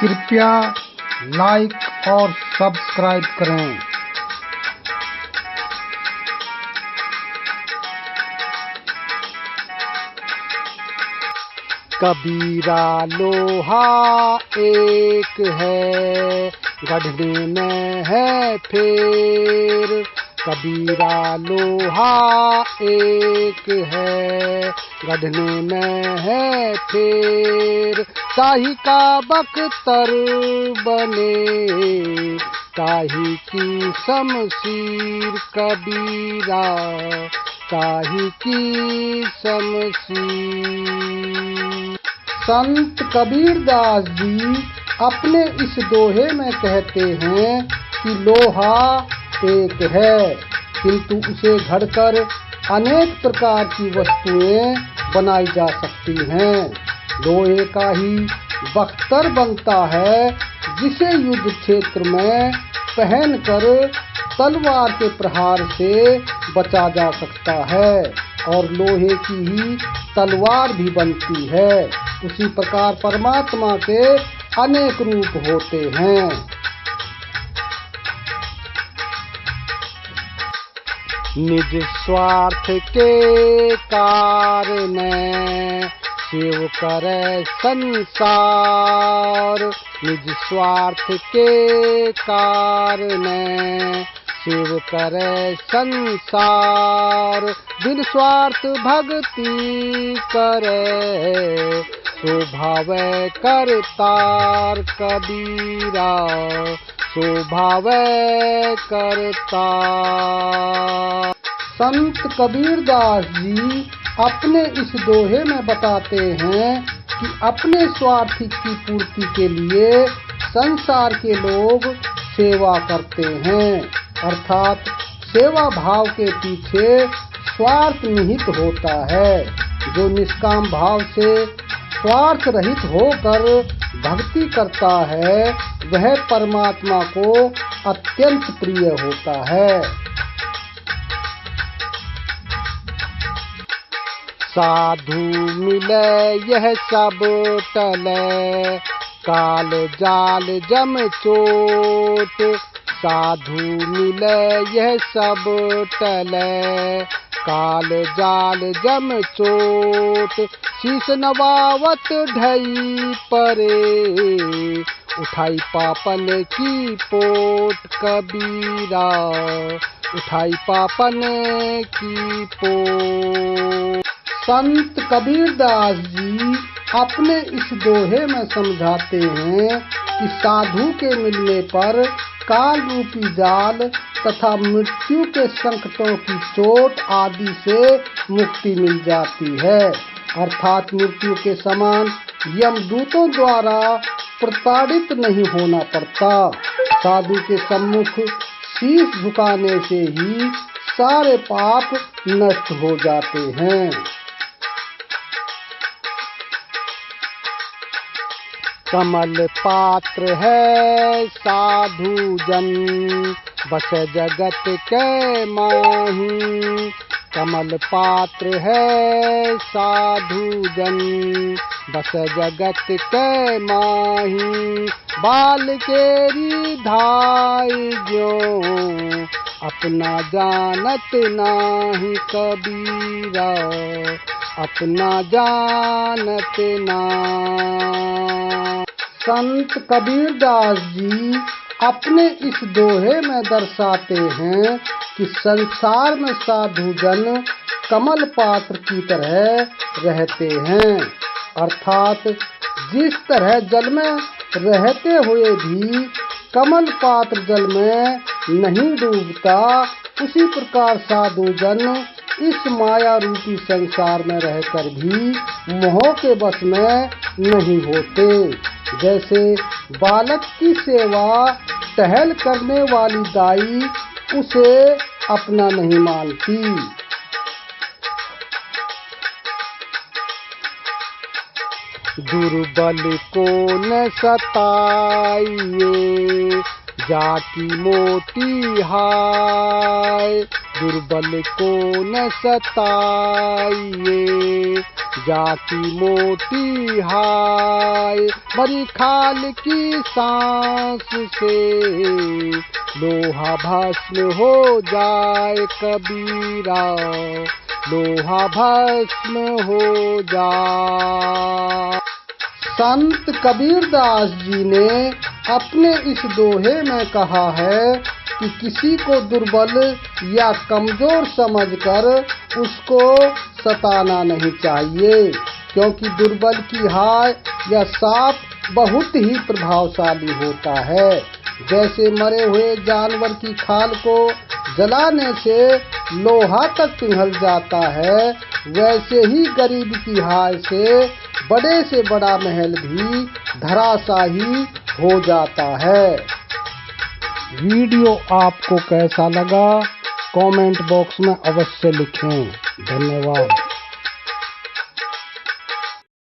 कृपया लाइक और सब्सक्राइब करें। कबीरा लोहा एक है, गढ़ने में है फेर। कबीरा लोहा एक है, गढ़ने में है फेर। शाही का बख्तर बने, शाही की शमशीर। कबीरा शाही की शमशीर। संत कबीरदास जी अपने इस दोहे में कहते हैं कि लोहा एक है, किंतु उसे घड़कर अनेक प्रकार की वस्तुएं बनाई जा सकती हैं। लोहे का ही बख्तर बनता है, जिसे युद्ध क्षेत्र में पहनकर तलवार के प्रहार से बचा जा सकता है, और लोहे की ही तलवार भी बनती है। उसी प्रकार परमात्मा के अनेक रूप होते हैं। निज स्वार्थ के कारण सेव करे संसार। निज स्वार्थ के कारण सेव करे संसार। बिन स्वार्थ भक्ति करे, स्वभावै करतार। कबीरा स्वभावै करतार। संत कबीरदास जी अपने इस दोहे में बताते हैं कि अपने स्वार्थ की पूर्ति के लिए संसार के लोग सेवा करते हैं, अर्थात सेवा भाव के पीछे स्वार्थ निहित होता है। जो निष्काम भाव से स्वार्थ रहित होकर भक्ति करता है, वह परमात्मा को अत्यंत प्रिय होता है। साधु मिले यह सब टले, काल जाल जम चोट। साधु मिले यह सब टले, काल जाल जम चोट। शीश नवावत ढई परे, उठाई पापन की पोट। कबीरा उठाई पापन की पोट। संत कबीरदास जी अपने इस दोहे में समझाते हैं कि साधु के मिलने पर काल रूपी जाल तथा मृत्यु के संकटों की चोट आदि से मुक्ति मिल जाती है, अर्थात मृत्यु के समान यमदूतों द्वारा प्रताड़ित नहीं होना पड़ता। साधु के सम्मुख शीश झुकाने से ही सारे पाप नष्ट हो जाते हैं। कमल पात्र है साधु जन, बस जगत के माही। कमल पात्र है साधु जन, बस जगत के माही। बाल केरी धाई जो, अपना जानत नाही। कबीरा अपना जानत ना। संत कबीरदास जी अपने इस दोहे में दर्शाते हैं कि संसार में साधु जन कमल पात्र की तरह रहते हैं, अर्थात जिस तरह जल में रहते हुए भी कमल पात्र जल में नहीं डूबता, उसी प्रकार साधु जन इस माया रूपी संसार में रहकर भी मोह के बस में नहीं होते। जैसे बालक की सेवा टहल करने वाली दाई उसे अपना नहीं मानती। दुर्बल को न सताइए, जाकी मोटी हाय। दुर्बल को न सताइए, जाति मोटी हाय भरी खाल की सांस से लोहा भस्म हो जाए कबीरा, लोहा भस्म हो जाए। संत कबीरदास जी ने अपने इस दोहे में कहा है कि किसी को दुर्बल या कमजोर समझकर उसको सताना नहीं चाहिए, क्योंकि दुर्बल की हाय या साप बहुत ही प्रभावशाली होता है। जैसे मरे हुए जानवर की खाल को जलाने से लोहा तक पिघल जाता है, वैसे ही गरीब की हाय से बड़ा महल भी धराशाही हो जाता है। वीडियो आपको कैसा लगा कमेंट बॉक्स में अवश्य लिखें। धन्यवाद।